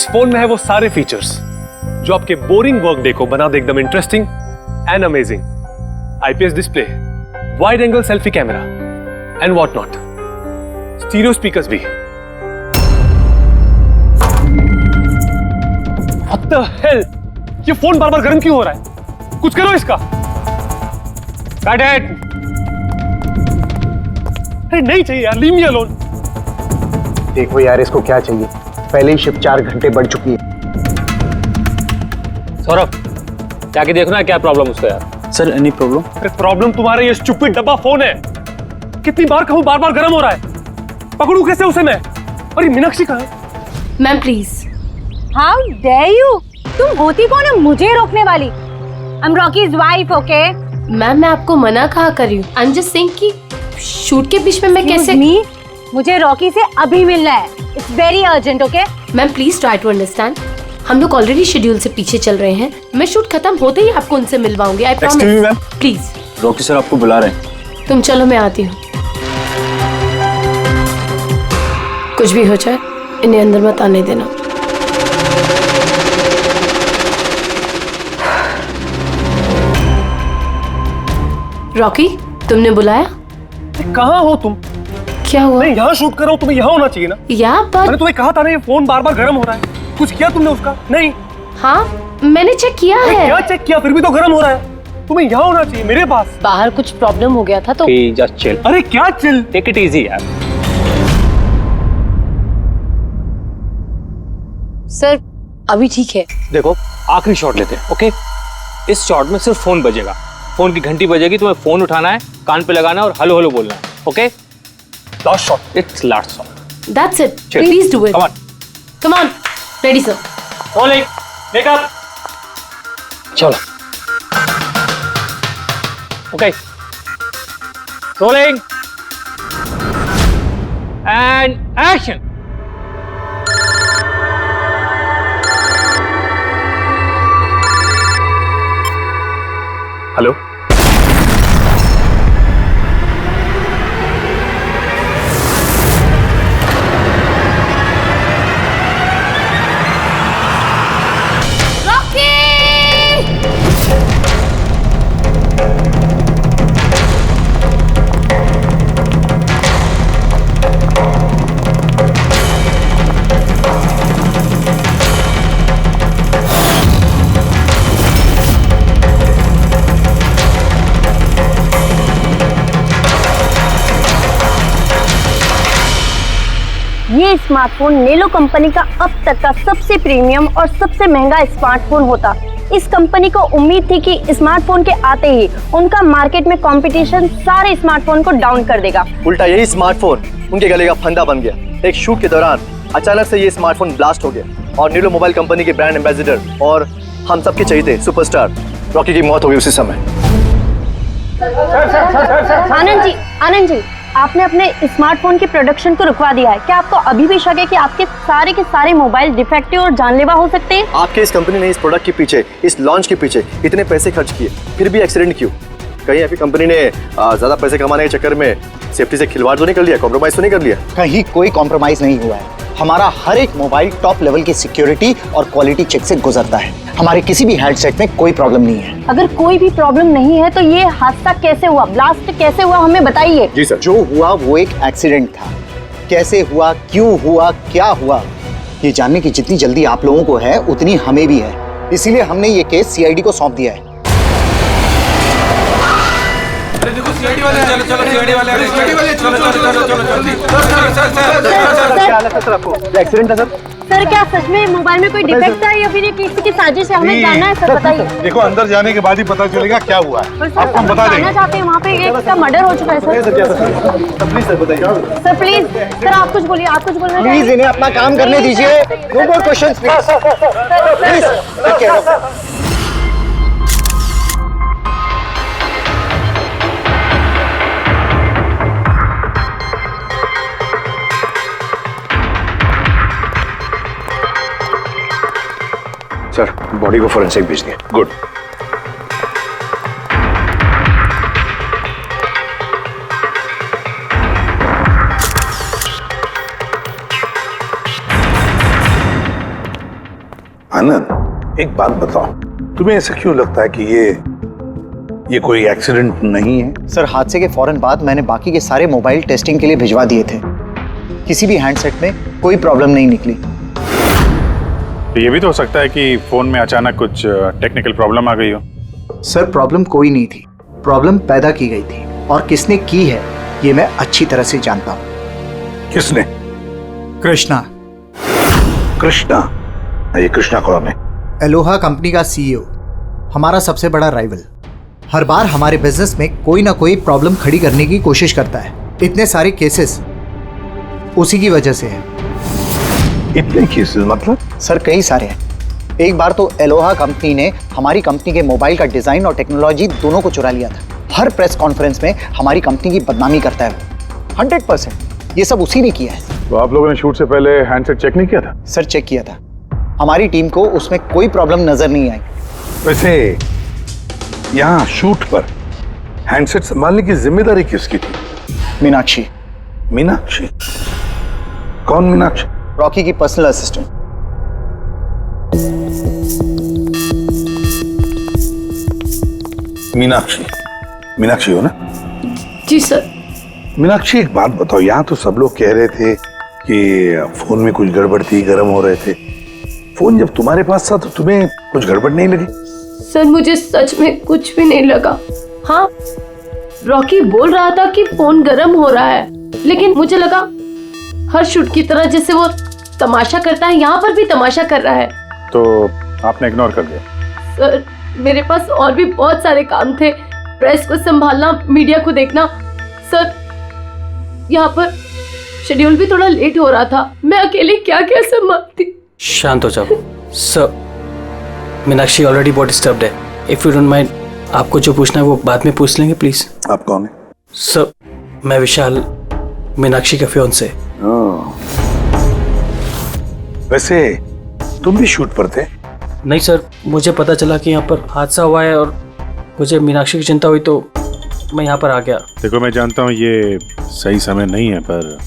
इस फोन में है वो सारे फीचर्स जो आपके बोरिंग वर्क डे को बना दे एकदम interesting and amazing. IPS display, wide angle selfie camera and what not, stereo speakers भी। What the hell? ये फोन बार बार गर्म क्यों हो रहा है? कुछ करो इसका। अरे नहीं चाहिए यार, लीव मी अलोन। देखो यार इसको क्या चाहिए, पहले ही शिफ्ट 4 घंटे बढ़ चुकी है। सौरभ, जाके देखो ना क्या प्रॉब्लम उसको यार। Sir any problem? अरे प्रॉब्लम तुम्हारा ये स्टूपिड डब्बा फोन है। कितनी बार कहूं, बार बार गर्म हो रहा है। पकड़ू कैसे उसे मैं? और ये मीनाक्षी कहाँ है? Ma'am please. How dare you? तुम होती कौन है मुझे रोकने वाली? I am Rocky's wife, okay? Ma'am मैं आपको मना कहा कर रही हूँ। आई एम जस्ट सेइंग कि शूट के बीच में मैं कैसे। मुझे रॉकी से अभी मिलना है, it's very urgent, okay? Ma'am please try to understand. हम लोग ऑलरेडी शेड्यूल से पीछे चल रहे हैं। मैं शूट खत्म होते ही आपको उनसे मिलवाऊंगी, I promise. Please. Rocky sir आपको बुला रहे हैं। तुम चलो, मैं आती हूँ। कुछ भी हो जाए इन्हें अंदर मत आने देना। रॉकी, तुमने बुलाया? कहाँ हो तुम? क्या हुआ? मैं यहाँ शूट कर रहा हूँ, तुम्हें यहाँ होना चाहिए ना। या मैंने तुम्हें कहा था ना ये फोन बार बार गर्म हो रहा है। कुछ किया तुमने उसका? नहीं। हाँ मैंने चेक किया है। क्या चेक किया? फिर भी तो गर्म हो रहा है। तुम्हें यहाँ होना चाहिए मेरे पास। बाहर कुछ प्रॉब्लम हो गया था तो जस्ट चिल। अरे क्या चिल? टेक इट इजी यार। सर अभी ठीक है। देखो आखिरी शॉट लेते हैं, ओके? इस शॉट में सिर्फ फोन बजेगा, फोन की घंटी बजेगी, तुम्हें फोन उठाना है, कान पे लगाना है और हेलो हेलो बोलना है, okay? Last shot. It's last shot. That's it. Please do it. Come on. Come on. Ready sir. Rolling, makeup. चलो। Okay. Rolling and action. Hello. ये स्मार्टफोन नेलो कंपनी का अब तक का सबसे प्रीमियम और सबसे महंगा स्मार्टफोन होता। इस कंपनी को उम्मीद थी कि स्मार्टफोन के आते ही उनका मार्केट में कंपटीशन सारे स्मार्टफोन को डाउन कर देगा। उल्टा यही स्मार्टफोन उनके गले का फंदा बन गया। एक शूट के दौरान अचानक से ये स्मार्टफोन ब्लास्ट हो गया और नेलो मोबाइल कंपनी के ब्रांड एम्बेसडर और हम सबके चहेते सुपरस्टार रॉकी की मौत हो गई उसी समय। आनंद जी, आपने अपने स्मार्टफोन के प्रोडक्शन को रुकवा दिया है। क्या आपको अभी भी शक है कि आपके सारे के सारे मोबाइल डिफेक्टिव और जानलेवा हो सकते हैं? आपके इस कंपनी ने इस प्रोडक्ट के पीछे, इस लॉन्च के पीछे इतने पैसे खर्च किए, फिर भी एक्सीडेंट क्यों? कहीं आपकी कंपनी ने ज्यादा पैसे कमाने के चक्कर में सेफ्टी से खिलवाड़ तो नहीं कर लिया, कॉम्प्रोमाइज तो नहीं कर लिया? कहीं कोई कॉम्प्रोमाइज नहीं हुआ है। हमारा हर एक मोबाइल टॉप लेवल की सिक्योरिटी और क्वालिटी चेक से गुजरता है। हमारे किसी भी हैंडसेट में कोई प्रॉब्लम नहीं है। अगर कोई भी प्रॉब्लम नहीं है तो ये हादसा कैसे हुआ, ब्लास्ट कैसे हुआ, हमें बताइए। जी सर। जो हुआ वो एक एक्सीडेंट था। कैसे हुआ, क्यों हुआ, क्या हुआ, ये जानने की जितनी जल्दी आप लोगों को है उतनी हमें भी है। इसीलिए हमने ये केस सीआईडी को सौंप दिया है। सीआईडी वाले, चलो चलो सीआईडी वाले, सीआईडी वाले, चलो चलो चलो चलो जल्दी। क्या हालत है सर आपको? एक्सीडेंट है सर? सर क्या सच में मोबाइल में कोई डिफेक्ट है या फिर ये किसी की साजिश है? हमें जानना है सर, बताइए। देखो अंदर जाने के बाद ही पता चलेगा क्या हुआ है। आपको हम बता देंगे। जानना चाहते हैं, वहाँ पे एक का मर्डर हो चुका है सर। प्लीज सर बताइए। सर प्लीज, सर आप कुछ बोलिए, आप कुछ बोलना प्लीज इन्हें अपना काम करने दीजिए। No more questions please. Sir body को फोरेंसिक भेज दिया। गुड। आनंद, एक बात बताओ, तुम्हें ऐसा क्यों लगता है कि ये कोई एक्सीडेंट नहीं है? सर, हादसे के फौरन बाद मैंने बाकी के सारे मोबाइल टेस्टिंग के लिए भिजवा दिए थे। किसी भी हैंडसेट में कोई प्रॉब्लम नहीं निकली। ये भी तो हो सकता है कि फोन में अचानक कुछ टेक्निकल प्रॉब्लम आ गई हो। सर, प्रॉब्लम कोई नहीं थी, प्रॉब्लम पैदा की गई थी, और किसने की है ये मैं अच्छी तरह से जानता हूँ। किसने? कृष्णा। कृष्णा? ये कृष्णा कौन है? एलोहा कंपनी का सीईओ, हमारा सबसे बड़ा राइवल। हर बार हमारे बिजनेस में कोई ना कोई प्रॉब्लम खड़ी करने की कोशिश करता है। इतने सारे केसेस उसी की वजह से हैं। इतने केसेस मतलब? सर, कई सारे हैं। एक बार तो एलोहा कंपनी ने हमारी कंपनी के मोबाइल का डिजाइन और टेक्नोलॉजी दोनों को चुरा लिया था। हर प्रेस कॉन्फ्रेंस में हमारी कंपनी की बदनामी करता है वो। 100% ये सब उसी ने किया है। तो आप लोगों ने शूट से पहले हैंडसेट चेक नहीं किया था? सर, चेक किया था। हमारी टीम को उसमें कोई प्रॉब्लम नजर नहीं आई। वैसे यहाँ शूट पर हैंडसेट संभालने की जिम्मेदारी किसकी थी? मीनाक्षी। मीनाक्षी? कौन मीनाक्षी? रॉकी की पर्सनल असिस्टेंट। मीनाक्षी? मीनाक्षी हो ना? जी सर। मीनाक्षी, एक बात बताओ, यहाँ तो सब लोग कह रहे थे कि फोन में कुछ गड़बड़ थी, गर्म हो रहे थे। फोन जब तुम्हारे पास था तो तुम्हें कुछ गड़बड़ नहीं लगी? सर, मुझे सच में कुछ भी नहीं लगा। हाँ, रॉकी बोल रहा था कि फोन गर्म हो रहा है, लेकिन मुझे लगा हर शूट की तरह जैसे वो तमाशा करता है, यहाँ पर भी तमाशा कर रहा है। तो आपने इग्नोर कर दिया? सर, मेरे पास और भी बहुत सारे काम थे। प्रेस को संभालना, मीडिया को देखना। सर, यहाँ पर शेड्यूल भी थोड़ा लेट हो रहा था। मैं अकेले क्या क्या संभालती। शांत हो जाओ सर। मीनाक्षी ऑलरेडी बहुत डिस्टर्ब्ड है। इफ यू डोंट माइंड, आपको जो पूछना है वो बाद में पूछ लेंगे प्लीज। आप कौन है? सर, मैं विशाल, मीनाक्षी का फियांसे। वैसे तुम भी शूट पर थे? नहीं सर, मुझे पता चला कि यहाँ पर हादसा हुआ है और मुझे मीनाक्षी की चिंता हुई तो मैं यहाँ पर आ गया। देखो, मैं जानता हूँ ये सही समय नहीं है, पर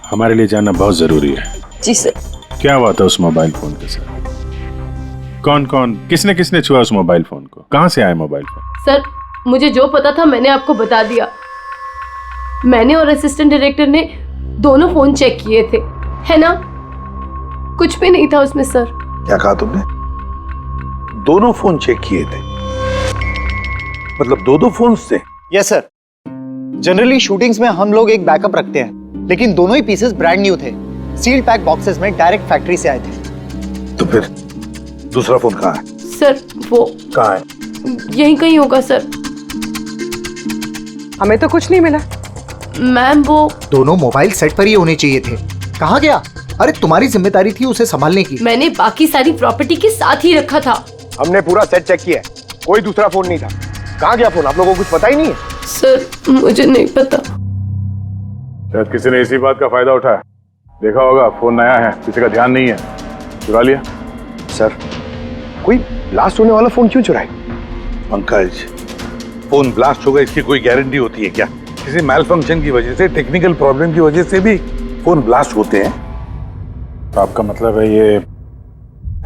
हमारे लिए जानना बहुत जरूरी है। जी सर। क्या हुआ था उस मोबाइल फोन के साथ? कौन कौन, किसने किसने छुआ उस मोबाइल फोन को? कहाँ से आया मोबाइल फोन? सर, मुझे जो पता था मैंने आपको बता दिया। मैंने और असिस्टेंट डायरेक्टर ने दोनों फोन चेक किए थे, है ना? कुछ भी नहीं था उसमें सर। क्या कहा तुमने? दोनों फोन चेक किए थे? मतलब दो फोन थे? Yes sir. जनरली शूटिंग्स में हम लोग एक बैकअप रखते हैं, लेकिन दोनों ही पीसेस ब्रांड न्यू थे। सील पैक बॉक्सेस में डायरेक्ट फैक्ट्री से आए थे। तो फिर दूसरा फोन कहाँ है? सर, वो कहाँ है? यहीं कहीं होगा सर। हमें तो कुछ नहीं मिला। मैम, वो दोनों मोबाइल सेट पर ही होने चाहिए थे। कहाँ गया? अरे, तुम्हारी जिम्मेदारी थी उसे संभालने की। मैंने बाकी सारी प्रॉपर्टी के साथ ही रखा था। हमने पूरा सेट चेक किया है, कोई दूसरा फोन नहीं था। कहाँ गया फोन? आप लोगों को कुछ पता ही नहीं है? सर, मुझे नहीं पता। शायद किसी ने इसी बात का फायदा उठाया। देखा होगा फोन नया है, किसी का ध्यान नहीं है, चुरा लिया। सर, कोई ब्लास्ट होने वाला फोन क्यों चुराए? पंकज, फोन ब्लास्ट होगा इसकी कोई गारंटी होती है क्या? किसी मैल फंक्शन की वजह से, टेक्निकल प्रॉब्लम की वजह से भी फोन ब्लास्ट होते हैं। तो आपका मतलब है ये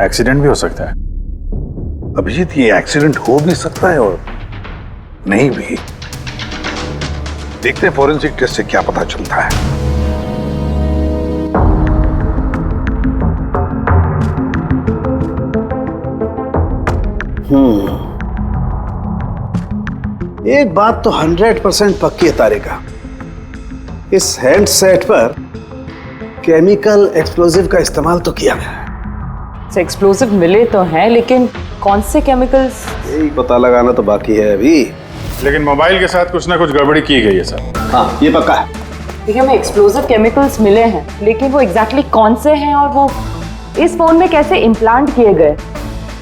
एक्सीडेंट भी हो सकता है? अभिजीत, ये एक्सीडेंट हो भी सकता है और नहीं भी। देखते हैं फॉरेंसिक टेस्ट से क्या पता चलता है। एक बात तो 100% पक्की है तारिका, इस हैंडसेट पर केमिकल एक्सप्लोजिव का इस्तेमाल तो किया गया है। एक्सप्लोजिव मिले तो हैं, लेकिन कौन से केमिकल्स? यही पता लगाना तो बाकी है अभी। लेकिन मोबाइल के साथ कुछ ना कुछ गड़बड़ी की गई है सर। हाँ, ये पक्का है। देखिए, हमें एक्सप्लोजिव केमिकल्स मिले हैं, लेकिन वो एग्जैक्टली कौन से हैं और वो इस फोन में कैसे इम्प्लांट किए गए,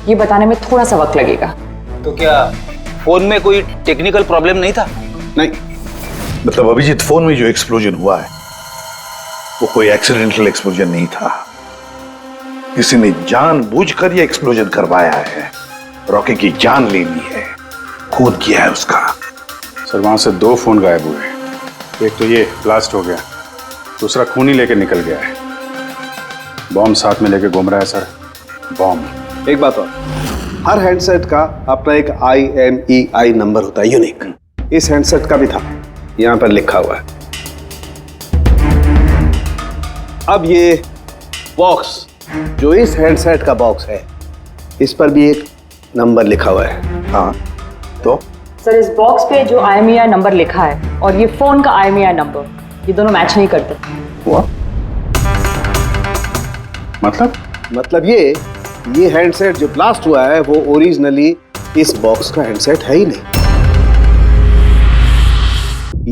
ये बताने में थोड़ा सा वक्त लगेगा। तो क्या फोन में कोई टेक्निकल प्रॉब्लम नहीं था? नहीं, मतलब अभिजीत, फोन में जो एक्सप्लोजन हुआ है वो कोई एक्सीडेंटल एक्सप्लोजन नहीं था। किसी ने जानबूझकर ये एक्सप्लोजन करवाया है, रॉकी की जान लेनी है, खून किया है उसका। सर, वहां से 2 फोन गायब हुए। एक तो ये ब्लास्ट हो गया, दूसरा खून ही लेके निकल गया है। बॉम्ब साथ में लेके घूम रहा है सर, बॉम्ब। एक बात और, हर हैंडसेट का अपना एक IMEI नंबर होता है, यूनिक। इस हैंडसेट का भी था, यहां पर लिखा हुआ है। अब ये बॉक्स, जो इस हैंडसेट का बॉक्स है, इस पर भी एक नंबर लिखा हुआ है। हाँ, तो सर इस बॉक्स पे जो IMEI नंबर लिखा है और ये फोन का IMEI नंबर, ये दोनों मैच नहीं करते। हुआ मतलब ये हैंडसेट जो ब्लास्ट हुआ है वो ओरिजिनली इस बॉक्स का हैंडसेट है ही नहीं।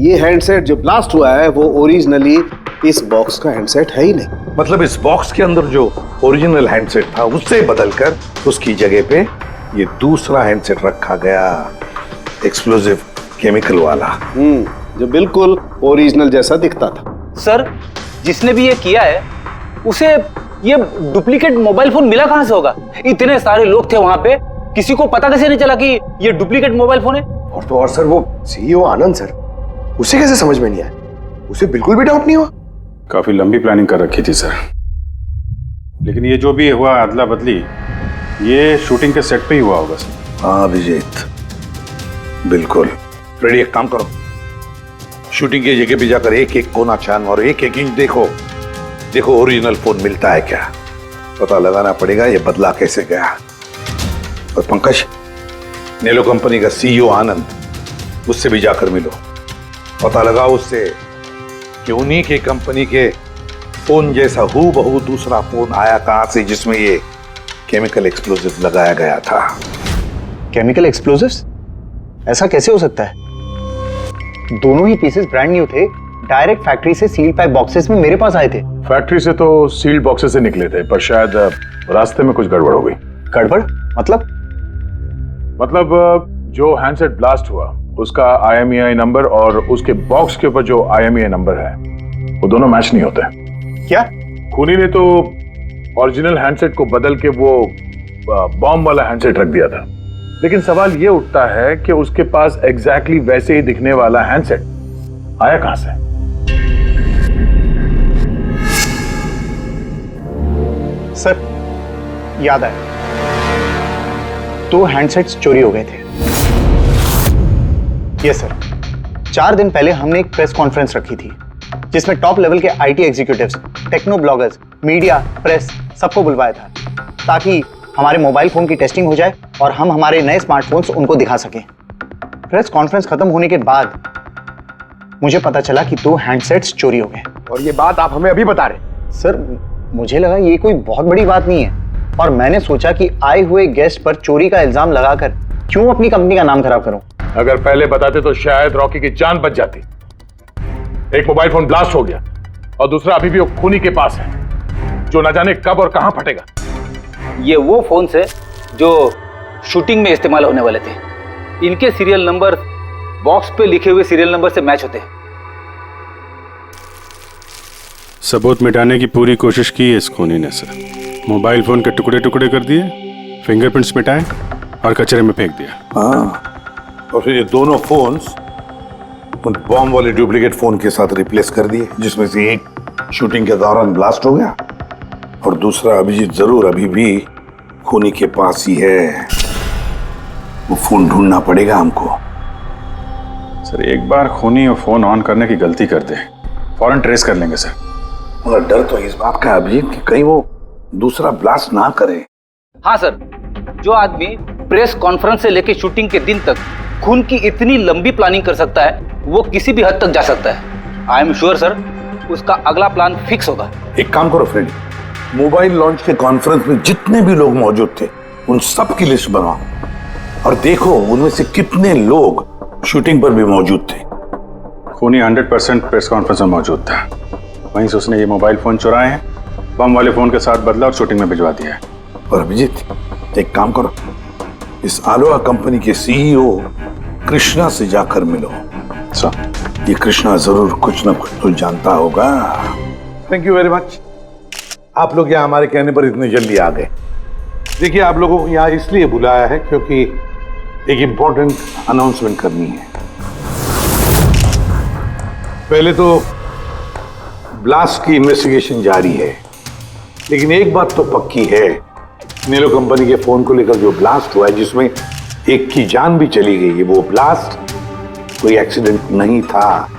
ये हैंडसेट जो ब्लास्ट हुआ है वो ओरिजिनली इस बॉक्स का हैंडसेट है ही नहीं। मतलब इस बॉक्स के अंदर जो ओरिजिनल हैंडसेट था उससे बदलकर उसकी जगह पे ये दूसरा हैंडसेट रखा गया, एक्सप्लोजिव केमिकल वाला। जो बिल्कुल ओरिजिनल जैसा दिखता था। सर जिसने भी ये किया है उसे ये डुप्लीकेट मोबाइल फोन मिला कहां से होगा? इतने सारे लोग थे वहां पे, किसी को पता कैसे नहीं चला कि ये डुप्लीकेट मोबाइल फोन है? और तो और सर, वो CEO आनंद सर, उसे कैसे समझ में नहीं आया? उसे बिल्कुल भी डाउट नहीं हुआ। काफी लंबी प्लानिंग कर रखी थी सर, लेकिन ये जो भी हुआ अदला बदली, ये शूटिंग के सेट पे ही हुआ होगा सर। हाँ अभिजीत, बिल्कुल। फ्रेडी एक काम करो, शूटिंग की जगह पे जाकर एक एक कोना छान और एक एक इंच देखो ओरिजिनल फोन मिलता है क्या। पता लगाना पड़ेगा ये बदला कैसे गया। और पंकज, नेलो कंपनी का CEO आनंद, उससे भी जाकर मिलो, पता लगाओ उससे कि उन्हीं के कंपनी के फोन जैसा हूबहू दूसरा फोन आया कहां से जिसमें ये केमिकल एक्सप्लोजिव लगाया गया था। Chemical explosives? ऐसा कैसे हो सकता है? दोनों ही पीसेस ब्रांड न्यू थे, डायरेक्ट फैक्ट्री से सील पैक बॉक्सेस में मेरे पास आए थे। फैक्ट्री से तो सील्ड बॉक्सेस से निकले थे, पर शायद रास्ते में कुछ गड़बड़ हो गई। गड़बड़ मतलब जो हैंडसेट ब्लास्ट हुआ उसका IMEI नंबर और उसके बॉक्स के ऊपर जो IMEI नंबर है वो दोनों मैच नहीं होते। क्या? खूनी ने तो ओरिजिनल हैंडसेट को बदल के वो बॉम्ब वाला हैंडसेट रख दिया था, लेकिन सवाल ये उठता है कि उसके पास एग्जैक्टली वैसे ही दिखने वाला हैंडसेट आया कहां से? सर याद आया, 2 हैंडसेट्स चोरी हो गए थे। यस सर, 4 दिन पहले हमने एक प्रेस कॉन्फ्रेंस रखी थी जिसमें टॉप लेवल के IT executives, techno bloggers, media, press सबको बुलवाया था ताकि हमारे मोबाइल फोन की टेस्टिंग हो जाए और हम हमारे नए स्मार्टफोन्स उनको दिखा सकें। प्रेस कॉन्फ्रेंस खत्म होने के बाद मुझे पता चला कि 2 हैंडसेट्स चोरी हो गए। और ये बात आप हमें अभी बता रहे? सर मुझे लगा ये कोई बहुत बड़ी बात नहीं है और मैंने सोचा कि आए हुए गेस्ट पर चोरी का इल्जाम लगाकर क्यों अपनी कंपनी का नाम खराब करूं। अगर पहले बताते तो शायद रॉकी की जान बच जाती। एक मोबाइल फोन ब्लास्ट हो गया और दूसरा अभी भी वो खूनी के पास है, जो न जाने कब और कहां फटेगा। ये वो फोन है जो शूटिंग में इस्तेमाल होने वाले थे। इनके सीरियल नंबर बॉक्स पे लिखे हुए सीरियल नंबर से मैच होते हैं। सबूत मिटाने की पूरी कोशिश की है इस खूनी ने सर। मोबाइल फोन के टुकड़े टुकड़े कर दिए, फिंगरप्रिंट्स मिटाए और कचरे में फेंक दिया। हाँ, और फिर ये दोनों फोन्स उन बॉम्ब वाले डुप्लीकेट फोन के साथ रिप्लेस कर दिए, जिसमें से एक शूटिंग के दौरान ब्लास्ट हो गया और दूसरा अभिजीत जरूर अभी भी खूनी के पास ही है। वो फोन ढूंढना पड़ेगा हमको। सर एक बार खूनी वो फोन ऑन करने की गलती कर दे, फौरन ट्रेस कर लेंगे सर। मगर डर तो इस बात का अभिजीत कि कहीं वो दूसरा ब्लास्ट ना करे। हाँ सर, जो आदमी प्रेस कॉन्फ्रेंस से लेकर शूटिंग के दिन तक खून की इतनी लंबी प्लानिंग कर सकता है, वो किसी भी हद तक जा सकता है। आई एम श्योर सर, उसका अगला प्लान फिक्स होगा। एक काम करो फ्रेडी, मोबाइल लॉन्च के कॉन्फ्रेंस में जितने भी लोग मौजूद थे उन सब की लिस्ट बनाओ और देखो उनमें से कितने लोग शूटिंग पर भी मौजूद थे। खूनी 100% प्रेस कॉन्फ्रेंस में मौजूद था, वहीं से उसने ये मोबाइल फोन चुराए हैं, बम वाले फोन के साथ बदला और शूटिंग में भिजवा दिया है। और अभिजीत एक काम करो, इस आलोहा कंपनी के CEO कृष्णा से जाकर मिलो। ये कृष्णा जरूर कुछ ना कुछ तो जानता होगा। थैंक यू वेरी मच, आप लोग यहाँ हमारे कहने पर इतने जल्दी आ गए। देखिए, आप लोगों को यहाँ इसलिए बुलाया है क्योंकि एक इंपॉर्टेंट अनाउंसमेंट करनी है। पहले तो ब्लास्ट की इन्वेस्टिगेशन जारी है, लेकिन एक बात तो पक्की है नेलो कंपनी के फोन को लेकर जो ब्लास्ट हुआ है, जिसमें एक की जान भी चली गई है, वो ब्लास्ट कोई एक्सीडेंट नहीं था।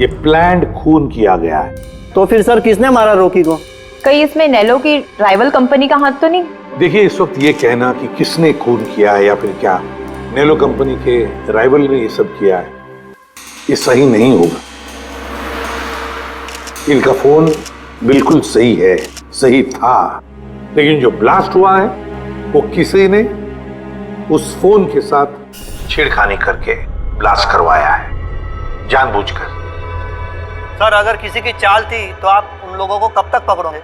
ये प्लान्ड खून किया गया है। तो फिर सर किसने मारा रॉकी को? कहीं इसमें नेलो की राइवल कंपनी का हाथ तो नहीं? देखिए, इस वक्त ये कहना कि किसने खून किया है या फिर क्या नेलो कंपनी के राइवल ने ये सब किया है, ये सही नहीं होगा। इनका फोन बिल्कुल सही है, सही था, लेकिन जो ब्लास्ट हुआ है वो किसी ने उस फोन के साथ छेड़खानी करके ब्लास्ट करवाया है, जानबूझकर। सर अगर किसी की चाल थी तो आप उन लोगों को कब तक पकड़ोगे?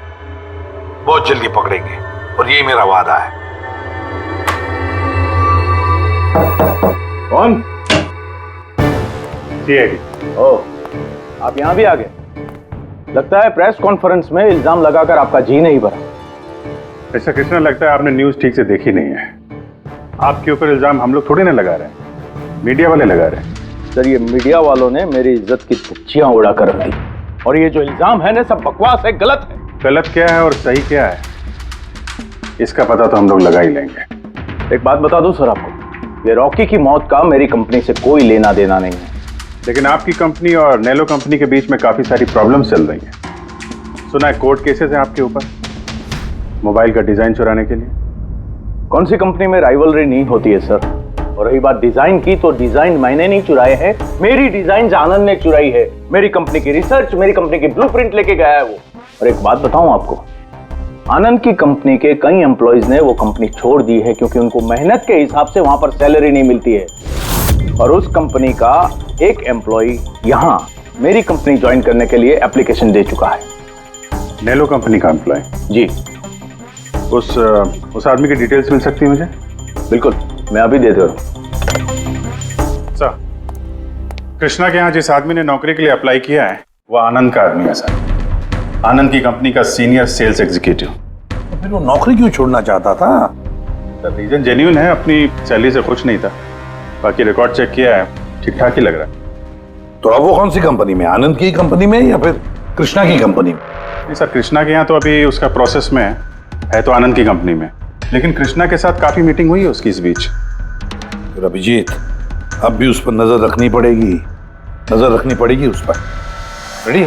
बहुत जल्दी पकड़ेंगे, और ये मेरा वादा है। कौन? सीआईडी। ओह, आप यहाँ भी आ गए। लगता है प्रेस कॉन्फ्रेंस में इल्जाम लगाकर आपका जी नहीं भरा। ऐसा कृष्णा, लगता है आपने न्यूज ठीक से देखी नहीं है। आपके ऊपर इल्जाम हम लोग थोड़ी ना लगा रहे हैं, मीडिया वाले लगा रहे हैं। सर ये मीडिया वालों ने मेरी इज्जत की धज्जियां उड़ा कर रख दी, और ये जो इल्जाम है ना सब बकवास है, गलत है। गलत क्या है और सही क्या है, इसका पता तो हम लोग लगा ही लेंगे। एक बात बता दूं सर आपको, ये रॉकी की मौत का मेरी कंपनी से कोई लेना देना नहीं है। लेकिन आपकी कंपनी और नेलो कंपनी के बीच में काफी सारी प्रॉब्लम्स चल रही हैं। सुना है कोर्ट केसेस हैं आपके ऊपर मोबाइल का डिजाइन चुराने के लिए। कौन सी कंपनी में राइवलरी नहीं होती है सर? और रही बात डिजाइन की, तो डिजाइन मैंने नहीं चुराए हैं, मेरी डिजाइन आनंद ने चुराई है। मेरी कंपनी की रिसर्च, मेरी कंपनी की ब्लूप्रिंट लेके गया है वो। और एक बात बताऊं आपको, आनंद की कंपनी के कई एम्प्लॉइज ने वो कंपनी छोड़ दी है क्योंकि उनको मेहनत के हिसाब से वहां पर सैलरी नहीं मिलती है। और उस कंपनी का एक एम्प्लॉय यहाँ मेरी कंपनी ज्वाइन करने के लिए एप्लीकेशन दे चुका है। नेलो कंपनी का एम्प्लॉय? जी। उस आदमी की डिटेल्स मिल सकती है मुझे? बिल्कुल, मैं अभी दे दे रहा हूं। सर, कृष्णा के यहाँ जिस आदमी ने नौकरी के लिए अप्लाई किया है वो आनंद का आदमी है सर। आनंद की कंपनी का सीनियर सेल्स एग्जीक्यूटिव। तो फिर वो नौकरी क्यों छोड़ना चाहता था? सर रीजन जेन्युइन है, अपनी सैलरी से खुश नहीं था। बाकी रिकॉर्ड चेक किया है, ठीक ठाक ही लग रहा है। तो अब वो कौन सी कंपनी में, आनंद की कंपनी में या फिर कृष्णा की कंपनी में? नहीं सर, कृष्णा के यहाँ तो अभी उसका प्रोसेस में है तो आनंद की कंपनी में, लेकिन कृष्णा के साथ काफी मीटिंग हुई है उसकी इस बीच। फिर अभिजीत, अब भी उस पर नजर रखनी पड़ेगी, नजर रखनी पड़ेगी उस पर। रेडी?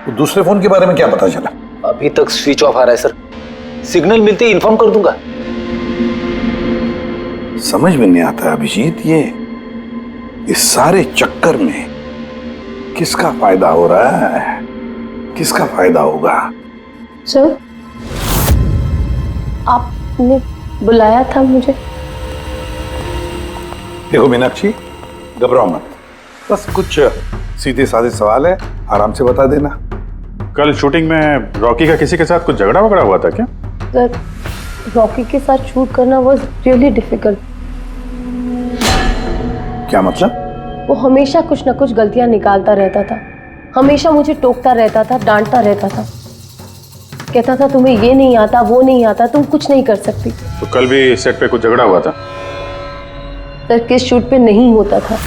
तो दूसरे फोन के बारे में क्या पता चला? अभी तक स्विच ऑफ आ रहा है सर, सिग्नल मिलते ही इन्फॉर्म कर दूंगा। समझ में नहीं आता अभिजीत, ये इस सारे चक्कर में किसका फायदा हो रहा है, किसका फायदा होगा? सर, आपने बुलाया था मुझे? देखो मीनाक्षी, घबराओ मत, बस कुछ सीधे साधे सवाल है, आराम से बता देना। कल शूटिंग में रॉकी का किसी के साथ कुछ झगड़ा वगड़ा हुआ था क्या? सर, रॉकी के साथ शूट करना वाज रियली डिफिकल्ट। क्या मतलब? वो हमेशा कुछ ना कुछ गलतियां निकालता रहता था, हमेशा मुझे टोकता रहता था, डांटता रहता था, कहता था तुम्हें ये नहीं आता, वो नहीं आता, तुम कुछ नहीं कर सकती। तो कल भी सेट पे कुछ झगड़ा हुआ था? सर, किस शूट पे नहीं होता था,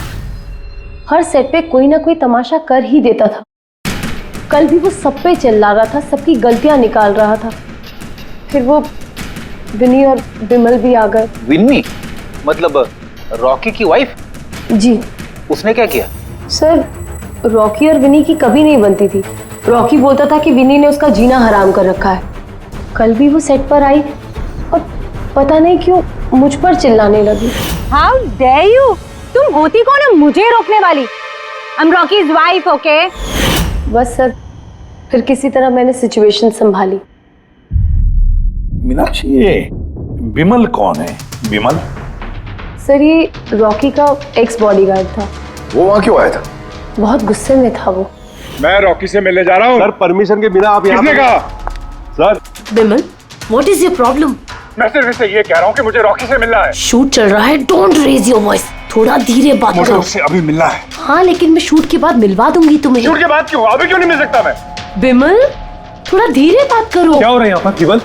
हर सेट पे कोई ना कोई तमाशा कर ही देता था। कल भी वो सब पे चिल्ला रहा था, सबकी गलतियां निकाल रहा था। फिर वो विनी और विमल भी आ गए। विन्नी मतलब रॉकी की वाइफ? जी। उसने क्या किया? सर, रॉकी और विनी की कभी नहीं बनती थी। रॉकी बोलता था कि विनी ने उसका जीना हराम कर रखा है। कल भी वो सेट पर आई और पता नहीं क्यों मुझ पर चिल्लाने लगी। How dare you? तुम होती कौन है मुझे रोकने वाली? I'm Rocky's wife, okay? बस सर, फिर किसी तरह मैंने सिचुएशन संभाली। मीनाक्षी, ये विमल कौन है? विमल? सर, ये रॉकी का एक्स बॉडीगार्ड था। वो वहां क्यों आया था? बहुत गुस्से में था वो। मैं रॉकी से मिलने जा रहा हूँ। सर, परमिशन के बिना आप यहाँ किसने कहा? Sir, Vimal, what is your problem? मैं सिर्फ इससे ये कह रहा हूँ कि मुझे रॉकी से मिलना है। शूट चल रहा है, डोंट रेज योर वॉइस, थोड़ा धीरे बात मुझे करो। उससे अभी मिलना है। हाँ, लेकिन मैं शूट के बाद मिलवा दूंगी तुम्हें। शूट के बाद क्यों? अभी क्यों नहीं मिल सकता मैं? विमल, थोड़ा धीरे बात करो। क्या हो रहा है यहाँ पर? विमल,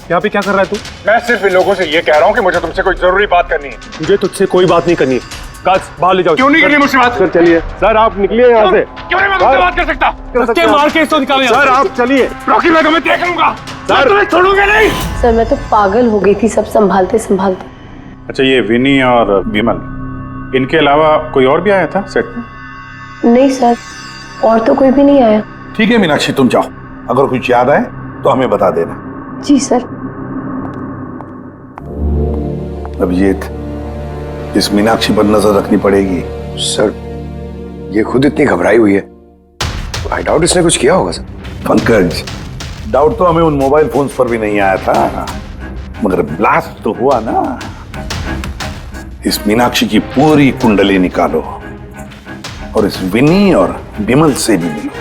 यहाँ पे क्या कर रहा है तू? मैं सिर्फ इन लोगों से ये कह रहा हूँ कि मुझे तुमसे कोई जरूरी बात करनी है। मुझे तुझसे कोई बात नहीं करनी है। गार्ड्स, बाहर ले जाओ। क्यों नहीं करनी मुझसे बात? सर चलिए। सर, आप निकलिए यहाँ से। क्यों नहीं मैं तुमसे बात कर सकता? मार के इसको निकालो यहाँ से। सर, आप चलिए। रॉकी, मैं तुम्हें देख लूंगा। सर तुम्हें छोड़ूंगा नहीं। सर मैं तो पागल हो गई थी सब संभालते संभालते। अच्छा, ये विनी और विमल, इनके अलावा कोई और भी आया था सेट पे? नहीं सर, और तो कोई भी नहीं आया। ठीक है मीनाक्षी, तुम जाओ, अगर कुछ याद आए तो हमें बता देना। जी सर। अभिजीत, इस मीनाक्षी पर नजर रखनी पड़ेगी। सर ये खुद इतनी घबराई हुई है, आई डाउट इसने कुछ किया होगा सर। पंकज, डाउट तो हमें उन मोबाइल फोन्स पर भी नहीं आया था, मगर ब्लास्ट तो हुआ ना। इस मीनाक्षी की पूरी कुंडली निकालो और इस विनी और विमल से भी मिलो,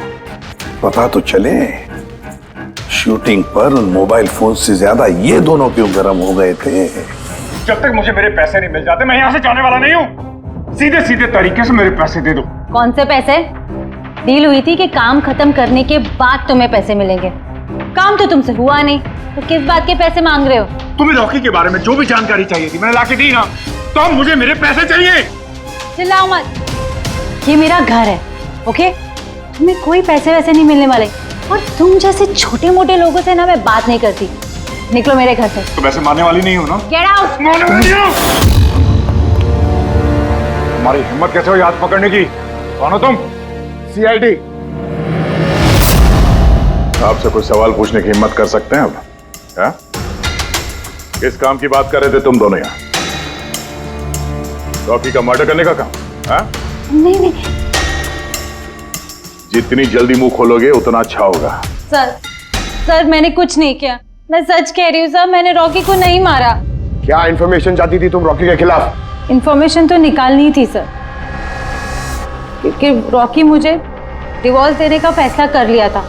पता तो चले शूटिंग पर उन मोबाइल फोन से ज्यादा ये दोनों क्यों गर्म हो गए थे। जब तक मुझे मेरे पैसे नहीं मिल जाते मैं यहाँ से जाने वाला नहीं हूँ। सीधे सीधे तरीके से मेरे पैसे दे दो। कौन से पैसे? डील हुई थी कि काम खत्म करने के बाद तुम्हें पैसे मिलेंगे। काम तो तुमसे हुआ नहीं, तो किस बात के पैसे मांग रहे हो? तुम्हें रॉकी के बारे में जो भी जानकारी चाहिए थी मैंने लाके दी ना, तो अब मुझे मेरे पैसे चाहिए। चिल्लाओ मत, ये मेरा घर है, ओके? तुम्हें कोई पैसे वैसे नहीं मिलने वाले, और तुम जैसे छोटे मोटे लोगों से ना मैं बात नहीं करती। निकलो मेरे घर से। तो वैसे मारने वाली नहीं हो ना? Get out. मारने वाली हो? तुम्हारी हिम्मत कैसे हुई हाथ पकड़ने की? कौन हो तुम? सीआईडी। आपसे कोई सवाल पूछने की हिम्मत कर सकते हैं अब? क्या? किस काम की बात कर रहे थे तुम दोनों यहाँ? रॉकी का मर्डर करने का काम? हाँ? नहीं। जितनी जल्दी मुंह खोलोगे उतना अच्छा होगा। सर मैंने कुछ नहीं किया, मैं सच कह रही हूँ सर, मैंने रॉकी को नहीं मारा। क्या इन्फॉर्मेशन चाहती थी तुम रॉकी के खिलाफ? इन्फॉर्मेशन तो निकालनी थी सर, क्योंकि रॉकी मुझे डिवोर्स देने का फैसला कर लिया था।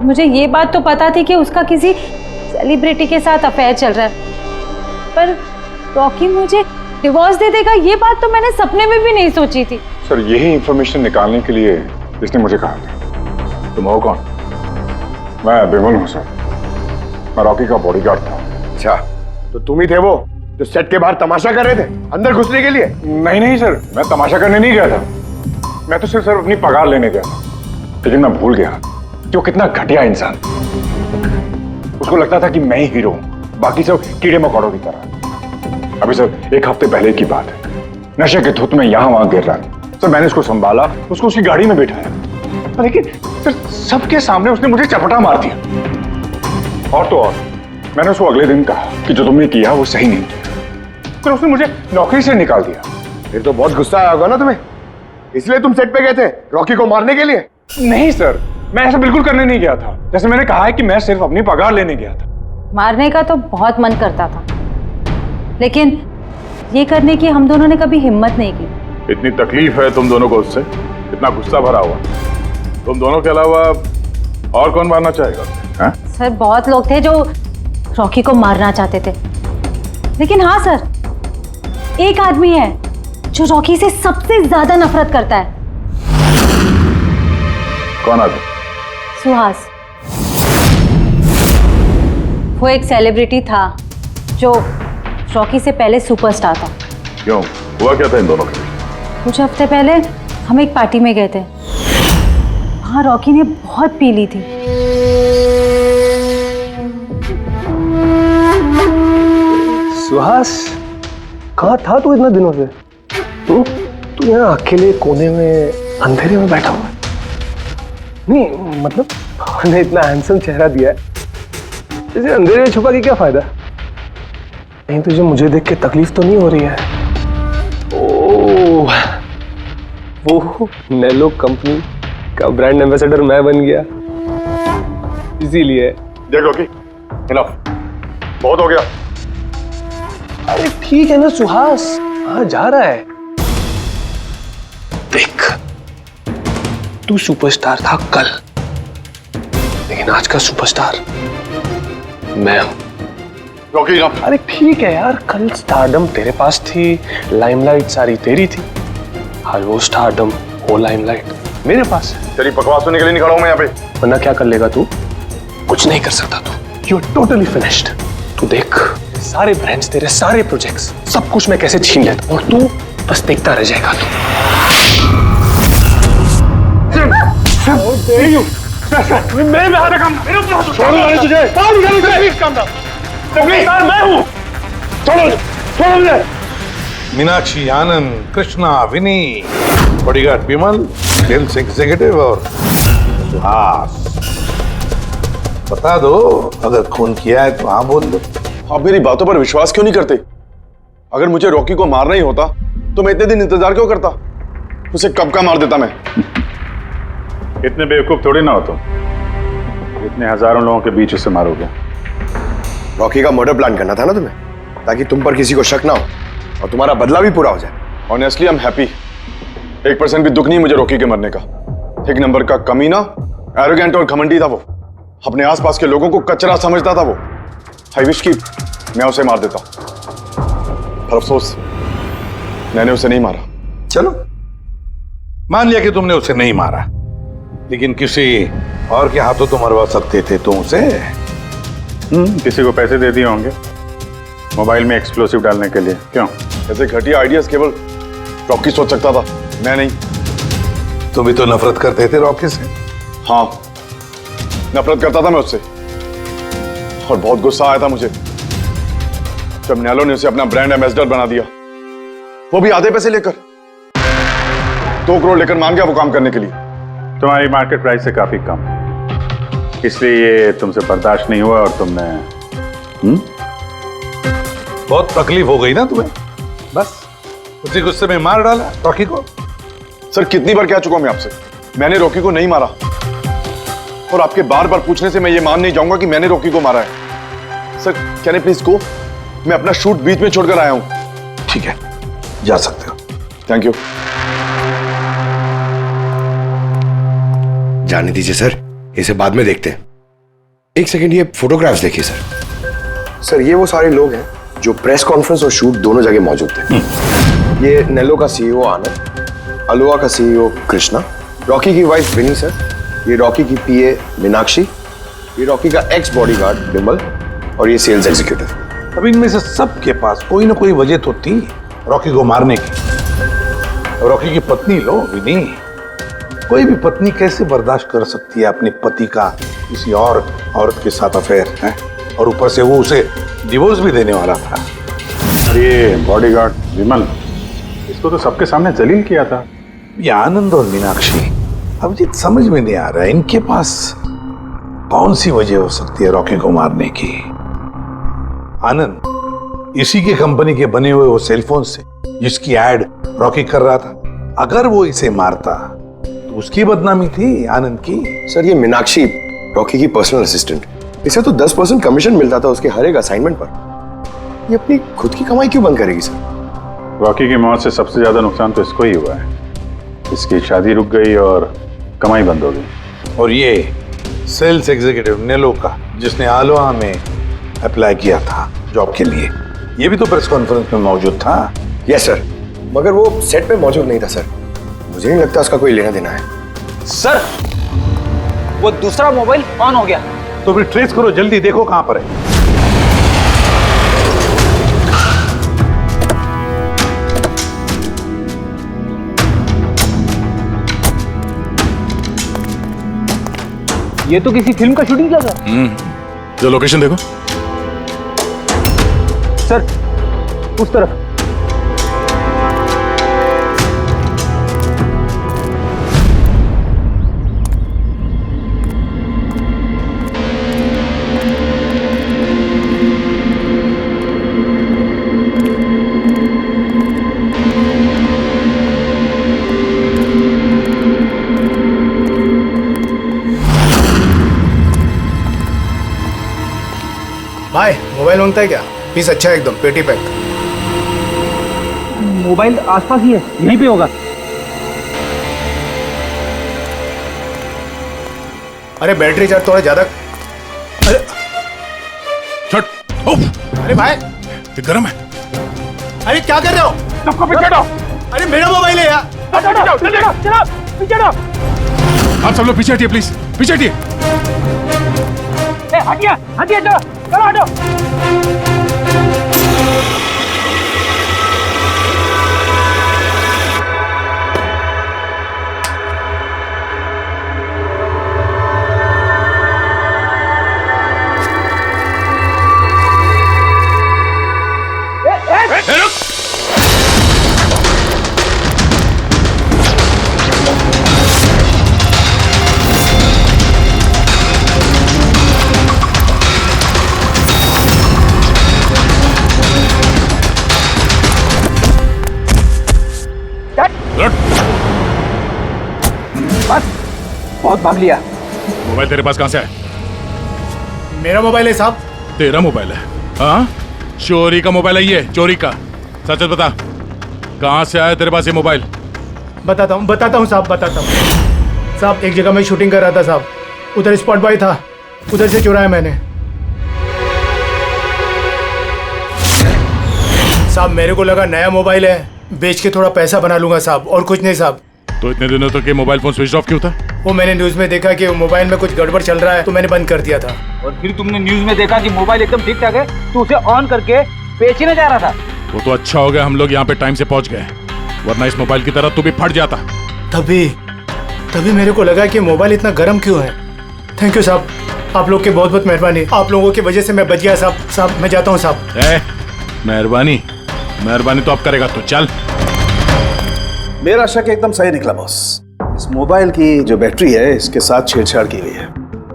मुझे ये बात तो पता थी कि उसका किसी सेलिब्रिटी के साथ अफेयर चल रहा है, पर रॉकी मुझे डिवोर्स दे देगा ये बात तो मैंने सपने में भी नहीं सोची थी। सर यही इंफॉर्मेशन निकालने के लिए इसने मुझे कहा था। तुम हो कौन? मैं विमल हूँ सर, मैं रॉकी का बॉडीगार्ड था। अच्छा, तो तुम ही थे वो जो सेट के बाहर तमाशा कर रहे थे अंदर घुसने के लिए? नहीं सर, मैं तमाशा करने नहीं गया था। मैं तो सिर्फ अपनी पगार लेने गया था। लेकिन मैं भूल गया कि वो कितना घटिया इंसान। उसको लगता था कि मैं ही हीरो हूँ, बाकी सब कीड़े मकोड़ों की तरह। अभी सर 1 हफ्ते पहले की बात है, नशे के धुत में यहाँ वहां गिर रहा था। सर मैंने उसको संभाला, उसको उसकी गाड़ी में बैठाया, लेकिन सर सबके सामने उसने मुझे चपटा मार दिया। और तो और मैंने उसको अगले दिन कहा कि जो तुमने किया वो सही नहीं किया, तो उसने मुझे नौकरी से निकाल दिया। फिर तो बहुत गुस्सा आया होगा ना तुम्हें, इसलिए तुम सेट पे गए थे रॉकी को मारने के लिए? नहीं सर, मैं ऐसा बिल्कुल करने नहीं गया था। जैसे मैंने कहा है कि मैं सिर्फ अपनी पगार लेने गया था। मारने का तो बहुत मन करता था, लेकिन ये करने की हम दोनों ने कभी हिम्मत नहीं की। इतनी तकलीफ है तुम दोनों को उससे, इतना गुस्सा भरा हुआ। तुम दोनों के अलावा और कौन मारना चाहेगा? हाँ? सर बहुत लोग थे जो रॉकी को मारना चाहते थे, लेकिन हाँ सर, एक आदमी है जो रॉकी से सबसे ज्यादा नफरत करता है। कौन आदमी? सुहास। वो एक सेलिब्रिटी था जो रॉकी से पहले सुपरस्टार था। क्यों, हुआ क्या था इन दोनों के? कुछ हफ्ते पहले हम एक पार्टी में गए थे, वहां रॉकी ने बहुत पी ली थी। सुहास, कहाँ था तू इतना दिनों से? तू यहाँ अकेले कोने में अंधेरे में बैठा हुआ? नहीं मतलब हमने इतना हैंडसम चेहरा दिया है, इसे अंधेरे में छुपा के क्या फायदा? कहीं तुझे मुझे देख के तकलीफ तो नहीं हो रही है? ओह, वो नेलो कंपनी का ब्रांड एम्बेसडर मैं बन गया, इसीलिए। देखो कि मिला, बहुत हो गया। अरे ठीक है ना सुहास, कहाँ जा रहा है? देख, तू सुपरस्टार था कल, लेकिन आज का सुपरस्टार मैं हूं। रॉकी, अरे ठीक है यार, कल स्टारडम तेरे पास थी, लाइमलाइट सारी तेरी थी, आज वो स्टारडम वो लाइमलाइट मेरे पास है। तेरी बकवास सुनने के लिए नहीं खड़ा हूं मैं यहाँ पे। वरना क्या कर लेगा तू? कुछ नहीं कर सकता तू, यू आर टोटली फिनिश्ड। तू देख, सारे ब्रांड्स, तेरे सारे प्रोजेक्ट्स, सब कुछ मैं कैसे छीन लेता हूं, और तू बस देखता रह जाएगा। तू मेरे में हाथ रखा, मेरे ऊपर हाथ छोड़ो मैंने तुझे, बाहर निकालो प्लीज, काम डाउन प्लीज, मैं हूँ, छोड़ो छोड़ो मुझे। मीनाक्षी, आनंद, कृष्णा, विनी, बॉडीगार्ड विमल, सेल्स एग्जीक्यूटिव और सुहास। बता दो, अगर खून किया है तो हाँ बोल दो। आप मेरी बातों पर विश्वास क्यों नहीं करते? अगर मुझे रॉकी को मारना ही होता तो मैं इतने दिन इंतजार क्यों करता? उसे कब का मार देता मैं। इतने बेवकूफ थोड़ी ना हो तुम, इतने हजारों लोगों के बीच उसे मारोगे। रॉकी का मर्डर प्लान करना था ना तुम्हें, ताकि तुम पर किसी को शक ना हो और तुम्हारा बदला भी पूरा हो जाए। Honestly I am happy. 1% भी दुख नहीं मुझे रॉकी के मरने का। एक नंबर का कमीना, एरोगेंट और घमंडी था वो। अपने आसपास के लोगों को कचरा समझता था वो। आई विश कि मैं उसे मार देता, पर अफसोस मैंने उसे नहीं मारा। चलो, मान लिया कि तुमने उसे नहीं मारा, लेकिन किसी और के हाथों तो मरवा सकते थे तुम उसे। किसी को पैसे दे दिए होंगे मोबाइल में एक्सप्लोसिव डालने के लिए। क्यों? ऐसे घटिया आइडियाज केवल रॉकी सोच सकता था, मैं नहीं। तुम भी तो नफरत करते थे रॉकी से। हाँ, नफरत करता था मैं उससे, और बहुत गुस्सा आया था मुझे जब नैलो ने उसे अपना ब्रांड एम्बेसडर बना दिया, वो भी आधे पैसे लेकर। 2 करोड़ लेकर मान गया वो काम करने के लिए। तुम्हारी मार्केट प्राइस से काफी कम, इसलिए ये तुमसे बर्दाश्त नहीं हुआ और तुमने बहुत तकलीफ हो गई ना तुम्हें, बस उसी गुस्से में मार डाला रॉकी को। सर, कितनी बार कह चुका हूं मैं आपसे, मैंने रॉकी को नहीं मारा, और आपके बार बार पूछने से मैं ये मान नहीं जाऊंगा कि मैंने रॉकी को मारा है। Sir, can I please go? मैं अपना शूट बीच में छोड़कर आया हूं। ठीक है, जा सकते हो। Thank you. जाने दीजिए सर, इसे बाद में देखते हैं। एक सेकंड, ये फोटोग्राफ्स देखिए सर। सर, ये वो सारे लोग हैं जो प्रेस कॉन्फ्रेंस और शूट दोनों जगह मौजूद थे। ये नेलो का सीईओ आनंद, अलोहा का सीईओ कृष्णा, रॉकी की वाइफ विनी सर, ये रॉकी की पीए मीनाक्षी, ये रॉकी का एक्स बॉडीगार्ड विमल, और ये सेल्स एग्जीक्यूटिव। अब इनमें से सबके पास कोई ना कोई वजह तो थी रॉकी को मारने की। रॉकी की पत्नी लो, विनी। कोई भी पत्नी कैसे बर्दाश्त कर सकती है अपने पति का किसी और औरत के साथ अफेयर है? और ऊपर से वो उसे डिवोर्स भी देने वाला था। और ये बॉडीगार्ड विमल, इसको तो सबके सामने जलील किया था। ये आनंद और मीनाक्षी, अब ये समझ में नहीं आ रहा है इनके पास कौन सी वजह हो सकती है रॉकी को मारने की। आनंद इसी की कंपनी के बने हुए वो सेलफोन से जिसकी एड रॉकी कर रहा था, अगर वो इसे मारता तो उसकी बदनामी थी आनंद की। सर, ये मीनाक्षी रॉकी की पर्सनल असिस्टेंट, इसे तो 10% कमीशन मिलता था उसके हर एक असाइनमेंट पर। ये अपनी खुद की कमाई क्यों बंद करेगी सर? रॉकी की मौत से सबसे ज्यादा नुकसान तो इसको ही हुआ है। इसकी शादी रुक गई और कमाई बंद हो गई। और ये सेल्स एग्जीक्यूटिव नेलो का, जिसने आलोहा में अप्लाई किया था जॉब के लिए, ये भी तो प्रेस कॉन्फ्रेंस में मौजूद था। यस सर, मगर वो सेट पे मौजूद नहीं था सर। मुझे नहीं लगता उसका कोई लेना देना है। सर, वो दूसरा मोबाइल ऑन हो गया। तो फिर ट्रेस करो, जल्दी देखो कहां पर है। ये तो किसी फिल्म का शूटिंग लगा। जो लोकेशन देखो सर, उस तरफ। भाई, मोबाइल मांगता है क्या? पीस अच्छा है एकदम, पेटी पैक। मोबाइल आसपास ही है, यहीं पे होगा। अरे बैटरी चार्ज थोड़ा ज्यादा। अरे छट। उफ, अरे भाई, ये गर्म है। अरे क्या कर रहे हो? सबको पीछे हटाओ। अरे मेरा मोबाइल है यार। चलो पीछे हटो। आप सब लोग पीछे हटिए प्लीज, पीछे हटिए। हटिए हटिए, चलो हटो। बस बहुत भाग लिया। मोबाइल तेरे पास कहां से है? मेरा मोबाइल है साहब। तेरा मोबाइल है? हाँ, चोरी का मोबाइल है ये, चोरी का। सच सच बता, कहां से आया तेरे पास ये मोबाइल? बताता हूँ साहब, बताता हूँ साहब। एक जगह मैं शूटिंग कर रहा था साहब, उधर स्पॉट बॉय था, उधर से चुराया मैंने साहब। मेरे को लगा नया मोबाइल है, बेच के थोड़ा पैसा बना लूंगा साहब, और कुछ नहीं साहब। तो इतने दिनों तक ये मोबाइल फोन स्विच ऑफ क्यों था? वो मैंने न्यूज में देखा कि मोबाइल में कुछ गड़बड़ चल रहा है, तो मैंने बंद कर दिया था। और फिर तुमने न्यूज में देखा कि मोबाइल एकदम ठीक ठाक है, तो उसे ऑन करके बेचने जा रहा था। वो तो अच्छा हो गया हम लोग यहाँ पे टाइम से पहुंच गए, वरना इस मोबाइल की तरह तू भी फट जाता। तभी मेरे को लगा कि मोबाइल इतना गर्म क्यों है। थैंक यू साहब, आप लोग के बहुत बहुत मेहरबानी। आप लोगों की वजह से मैं बच गया साहब। साहब मैं जाता हूँ साहब। मेहरबानी तो आप करेगा तो चल। मेरा शक एकदम सही निकला बॉस। इस मोबाइल की जो बैटरी है इसके साथ छेड़छाड़ की गई है।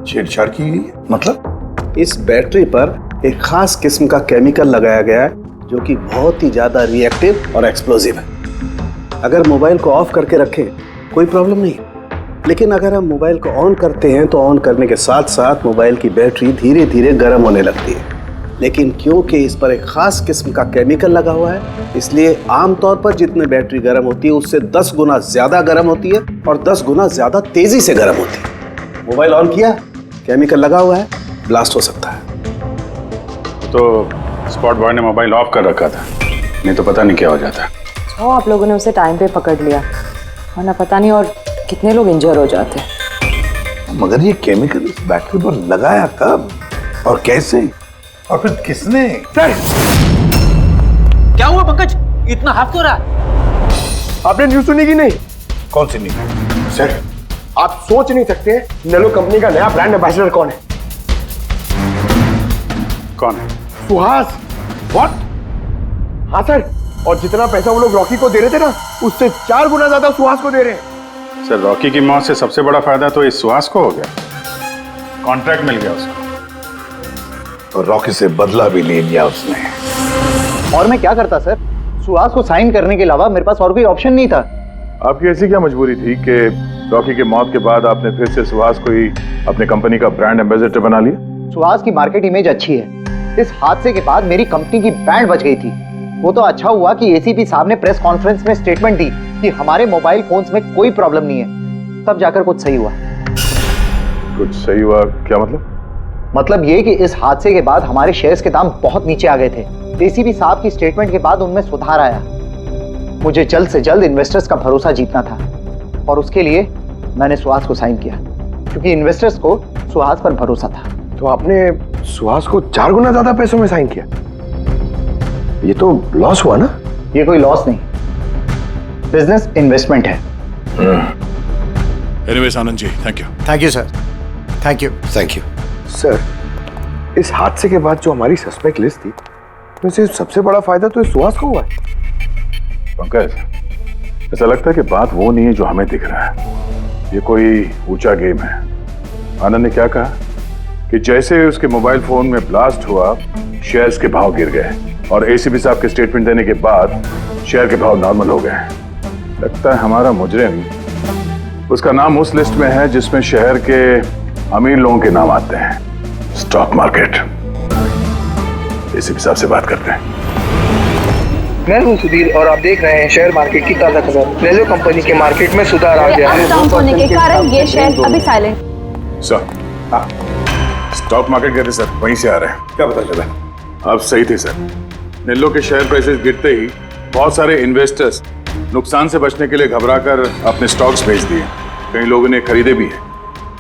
छेड़छाड़ की गई है मतलब? इस बैटरी पर एक खास किस्म का केमिकल लगाया गया है जो कि बहुत ही ज्यादा रिएक्टिव और एक्सप्लोजिव है। अगर मोबाइल को ऑफ करके रखें कोई प्रॉब्लम नहीं, लेकिन अगर हम मोबाइल को ऑन करते हैं तो ऑन करने के साथ साथ मोबाइल की बैटरी धीरे धीरे गर्म होने लगती है। लेकिन क्योंकि इस पर एक खास किस्म का केमिकल लगा हुआ है, इसलिए आमतौर पर जितने बैटरी गर्म होती है उससे 10 गुना ज्यादा गर्म होती है और 10 गुना ज्यादा तेजी से गर्म होती है। मोबाइल ऑन किया, केमिकल लगा हुआ है, ब्लास्ट हो सकता है। तो स्पॉट बॉय ने मोबाइल ऑफ कर रखा था, नहीं तो पता नहीं क्या हो जाता। आप लोगों ने उसे टाइम पे पकड़ लिया, वरना पता नहीं और कितने लोग इंजर हो जाते। मगर ये केमिकल इस बैटरी पर लगाया कब और कैसे और फिर किसने? क्या हुआ पंकज, इतना हाफ क्यों रहा? आपने न्यूज सुनी कि नहीं? कौन सी न्यूज? सर आप सोच नहीं सकते नेलो कंपनी का नया ब्रांड एम्बेसडर कौन है? कौन है? सुहास। व्हाट? हाँ सर, और जितना पैसा वो लोग रॉकी को दे रहे थे ना, उससे 4 गुना ज्यादा सुहास को दे रहे हैं। सर रॉकी की मौत से सबसे बड़ा फायदा तो इस सुहास को हो गया, कॉन्ट्रैक्ट मिल गया उसको और रॉकी से बदला भी ले लिया उसने। और मैं क्या करता सर? सुहास को साइन करने के अलावा मेरे पास और कोई ऑप्शन नहीं था। आपकी ऐसी क्या मजबूरी थी कि रॉकी के मौत के बाद आपने फिर से सुहास को ही अपने कंपनी का ब्रांड एम्बेसडर बना लिया? सुहास की मार्केट इमेज अच्छी है। इस हादसे के बाद मेरी कंपनी की ब्रांड बच गई थी। वो तो अच्छा हुआ कि एसीपी साहब ने प्रेस कॉन्फ्रेंस में स्टेटमेंट दी कि हमारे मोबाइल फोन्स में कोई प्रॉब्लम नहीं है। तब जाकर कुछ सही हुआ। कुछ सही हुआ क्या मतलब? मतलब ये कि इस हादसे के बाद हमारे शेयर्स के दाम बहुत नीचे आ गए थे। एसीपी साहब की स्टेटमेंट के बाद उनमें सुधार आया। मुझे जल्द से जल्द इन्वेस्टर्स का भरोसा जीतना था और उसके लिए मैंने सुहास को साइन किया, क्योंकि इन्वेस्टर्स को सुहास पर भरोसा था। तो आपने सुहास को 4 गुना ज्यादा पैसों में साइन किया? ये तो लॉस हुआ ना? ये कोई लॉस नहीं, बिजनेस इन्वेस्टमेंट है। Anyways Anand ji, thank you. Thank you sir, thank you. Thank you sir. इस हादसे के बाद जो हमारी सस्पेक्ट लिस्ट थी, वैसे सबसे बड़ा फायदा तो इस सुहास को हुआ है। पंकज, ऐसा लगता है कि बात वो नहीं है जो हमें दिख रहा है। ये कोई ऊंचा गेम है। आनंद ने क्या कहा कि जैसे उसके मोबाइल फोन में ब्लास्ट हुआ, शेयर्स के भाव गिर गए और एसीपी साहब के स्टेटमेंट देने के बाद शेयर के भाव नॉर्मल हो गए। लगता है हमारा मुजरिम, उसका नाम उस लिस्ट में है जिसमें शहर के अमीर लोगों के नाम आते हैं, स्टॉक मार्केट। एसीपी साहब से बात करते हैं। मैं हूं सुधीर और आप देख रहे हैं शेयर मार्केट की ताजा खबर। नेलो कंपनी के मार्केट में सुधार आ गया है। डाउन होने के कारण ये शेयर अभी साइलेंट। सर, स्टॉक मार्केट गए थे सर, वहीं से आ रहे हैं। क्या पता चला? आप सही थे सर। नेल्लो के शेयर प्राइसेस गिरते ही बहुत सारे इन्वेस्टर्स नुकसान से बचने के लिए घबराकर अपने स्टॉक्स बेच दिए। कई लोगों ने खरीदे भी हैं।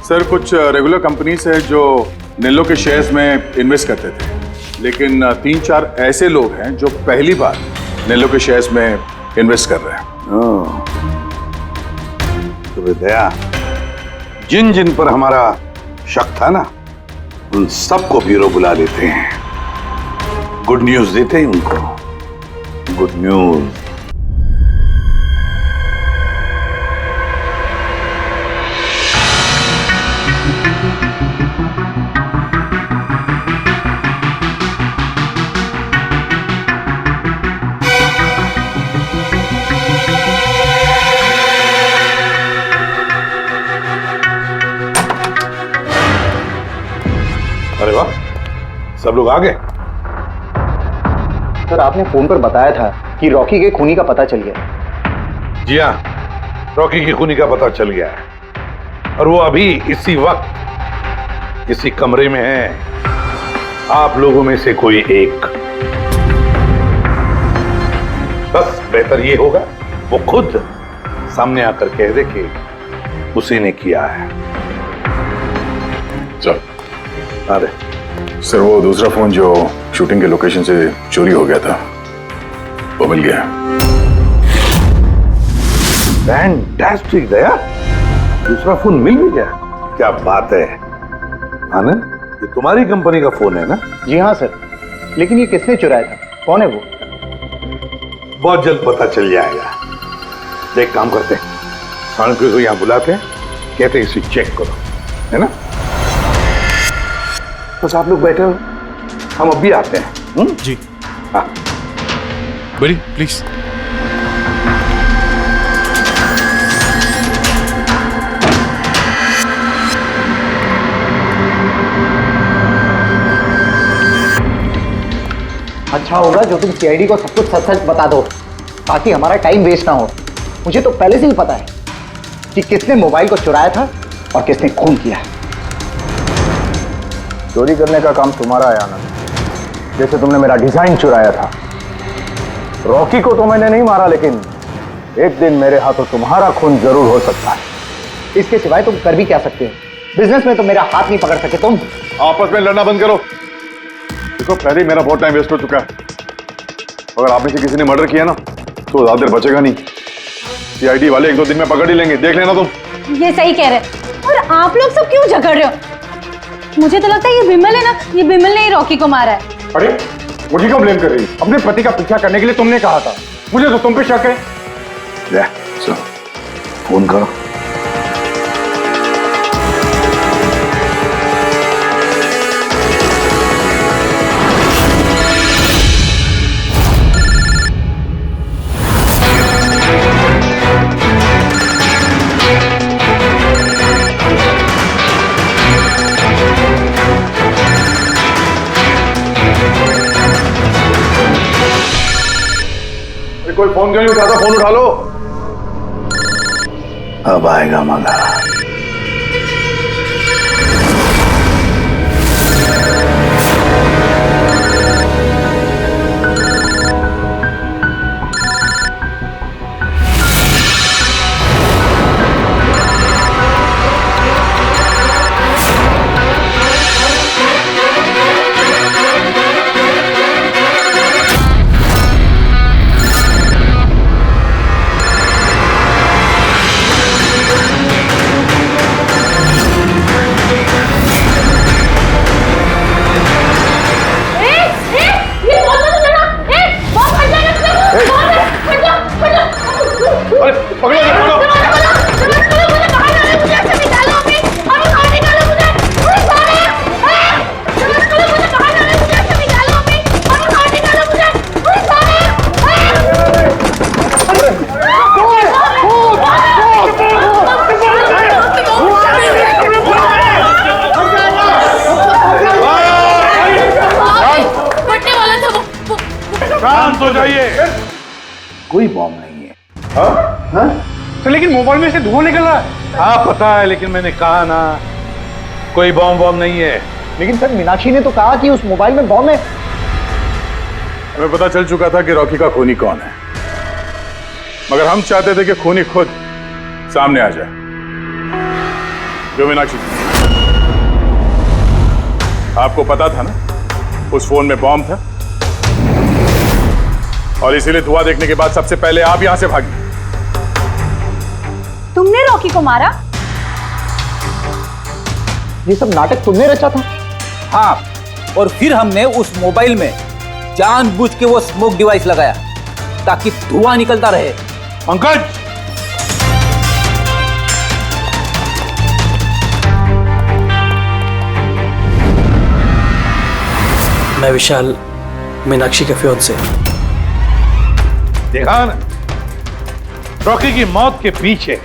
सर, कुछ रेगुलर कंपनीज है जो नेल्लो के शेयर्स में इन्वेस्ट करते थे, लेकिन 3-4 ऐसे लोग हैं जो पहली बार नेल्लो के शेयर्स में इन्वेस्ट कर रहे हैं। तो दया, जिन जिन पर हमारा शक था ना, उन सबको ब्यूरो बुला लेते हैं, गुड न्यूज देते हैं उनको। Good news. सब लोग आ गए? सर आपने फोन पर बताया था कि रॉकी के खूनी का पता चल गया। जी हाँ, रॉकी की खूनी का पता चल गया है और वो अभी इसी वक्त इसी कमरे में है। आप लोगों में से कोई एक, बस बेहतर ये होगा वो खुद सामने आकर कह दे कि उसी ने किया है। चल। अरे सर वो दूसरा फोन जो शूटिंग के लोकेशन से चोरी हो गया था वो मिल गया। फैंटास्टिक दया, दूसरा फोन मिल भी गया। क्या बात है आनंद, ये तुम्हारी कंपनी का फोन है ना? जी हाँ सर, लेकिन ये किसने चुराया था, कौन है वो? बहुत जल्द पता चल जाएगा। देख काम करते हैं, साणुके को यहाँ बुलाते हैं, कहते हैं इसे चेक करो, है ना? बस आप लोग बैठे हो, हम अभी आते हैं। जी हाँ बड़ी प्लीज। अच्छा होगा जो तुम सीआईडी को सब कुछ सच सच बता दो ताकि हमारा टाइम वेस्ट ना हो। मुझे तो पहले से ही पता है कि किसने मोबाइल को चुराया था और किसने खून किया। चोरी करने का काम तुम्हारा है आनंद, जैसे तुमने मेरा डिजाइन चुराया था। रॉकी को तो मैंने नहीं मारा, लेकिन एक दिन मेरे हाथों तुम्हारा खून जरूर हो सकता है। इसके सिवाय तुम कर भी क्या सकते हो? बिजनेस में तो मेरा हाथ नहीं पकड़ सके तुम। आपस में लड़ना बंद करो। देखो पहले ही मेरा बहुत टाइम वेस्ट हो चुका है। अगर आप में से किसी ने मर्डर किया ना तो ज्यादा देर बचेगा नहीं। सीआईडी वाले 1-2 दिन में पकड़ ही लेंगे, देख लेना तुम। ये सही कह रहे हैं। और आप लोग सब क्यों झगड़ रहे हो? मुझे तो लगता है ये बिमल है ना, ये बिमल ने ही रॉकी को मारा है। अरे मुझे क्यों ब्लेम कर रही है? अपने पति का पीछा करने के लिए तुमने कहा था, मुझे तो तुम पे शक है। ले, चलो फोन करो। कोई फोन क्यों नहीं उठाता? फोन उठा लो। अब आएगा मजा। शांत हो जाइए। कोई बॉम्ब नहीं है। हाँ? तो लेकिन मोबाइल में से धुआं निकल रहा है। हाँ पता है, लेकिन मैंने कहा ना कोई बॉम्ब नहीं है। लेकिन सर मीनाक्षी ने तो कहा कि उस मोबाइल में बॉम्ब है। हमें पता चल चुका था कि रॉकी का खूनी कौन है, मगर हम चाहते थे कि खूनी खुद सामने आ जाए। जो मीनाक्षी, आपको पता था ना उस फोन में बॉम्ब था, और इसीलिए धुआं देखने के बाद सबसे पहले आप यहां से भागी। तुमने रॉकी को मारा? ये सब नाटक तुमने रचा था? हाँ, और फिर हमने उस मोबाइल में जानबूझ के वो स्मोक डिवाइस लगाया ताकि धुआं निकलता रहे। पंकज, मैं विशाल, मीनाक्षी के फियांसे। देखा ना, रॉकी की मौत के पीछे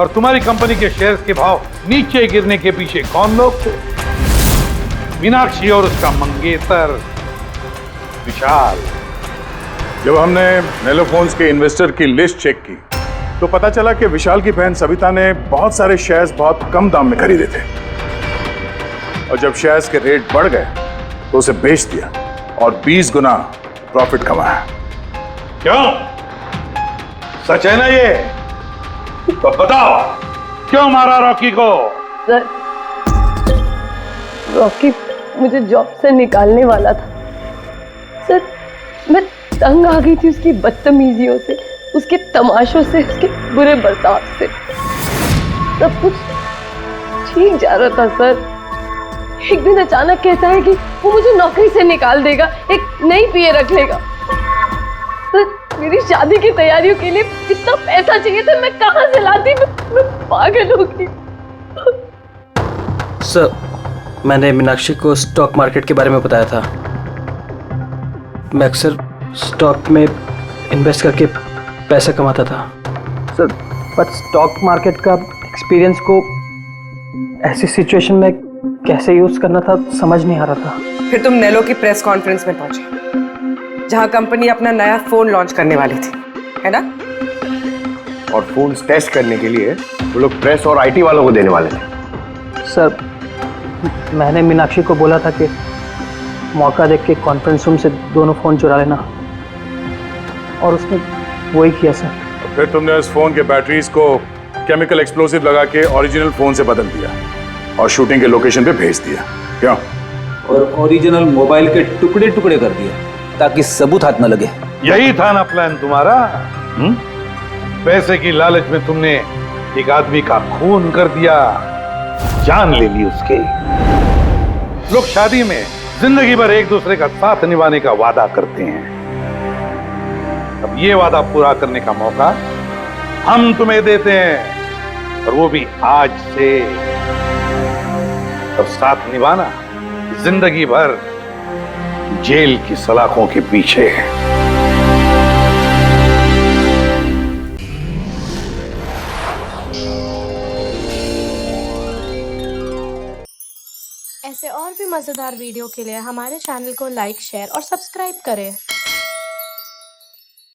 और तुम्हारी कंपनी के शेयर्स के भाव नीचे गिरने के पीछे कौन लोग थे? मीनाक्षी और उसका मंगेतर विशाल। जब हमने नेलोफोन्स के इन्वेस्टर की लिस्ट चेक की तो पता चला कि विशाल की बहन सविता ने बहुत सारे शेयर्स बहुत कम दाम में खरीदे थे और जब शेयर्स के रेट बढ़ गए तो उसे बेच दिया और 20 गुना प्रॉफिट कमाया। क्यों? सच है ना ये? तो बताओ क्यों मारा रॉकी को? सर, रॉकी मुझे जॉब से निकालने वाला था सर। मैं तंग आ गई थी उसकी बदतमीजियों से, उसके तमाशों से, उसके बुरे बर्ताव से। सब कुछ ठीक जा रहा था सर। एक दिन अचानक कहता है कि वो मुझे नौकरी से निकाल देगा, एक नई पीए रख लेगा। सर, मेरी शादी की तैयारियों के लिए कितना पैसा चाहिए था, मैं कहां से लाती? मैं पागल हो गई। सर, मैंने मीनाक्षी को स्टॉक मार्केट के बारे में बताया था। मैं अक्सर स्टॉक में इन्वेस्ट करके पैसा कमाता था। सर, पर स्टॉक मार्केट का एक्सपीरियंस को ऐसी सिचुएशन में कैसे यूज करना था समझ नहीं आ रहा था। फिर तुम नेलो की प्रेस कॉन्फ्रेंस में पहुंचे जहां कंपनी अपना नया फोन लॉन्च करने वाली थी, है ना? और फोन टेस्ट करने के लिए वो लोग प्रेस और आईटी वालों को देने वाले थे। सर, मैंने मीनाक्षी को बोला था कि मौका देख के कॉन्फ्रेंस रूम से दोनों फोन चुरा लेना और उसने वही किया सर। फिर तुमने उस फोन के बैटरीज को केमिकल एक्सप्लोसिव लगा के ओरिजिनल फोन से बदल दिया और शूटिंग के लोकेशन पे भेज दिया। क्यों? और ओरिजिनल मोबाइल के टुकड़े टुकड़े कर दिए ताकि सबूत हाथ न लगे। यही था ना प्लान तुम्हारा? पैसे की लालच में तुमने एक आदमी का खून कर दिया, जान ले ली उसके। लोग शादी में जिंदगी भर एक दूसरे का साथ निभाने का वादा करते हैं। अब ये वादा पूरा करने का मौका हम तुम्हें देते हैं, और वो भी आज से। अब साथ निभाना जिंदगी भर जेल की सलाखों के पीछे। ऐसे और भी मजेदार वीडियो के लिए हमारे चैनल को लाइक, शेयर और सब्सक्राइब करें।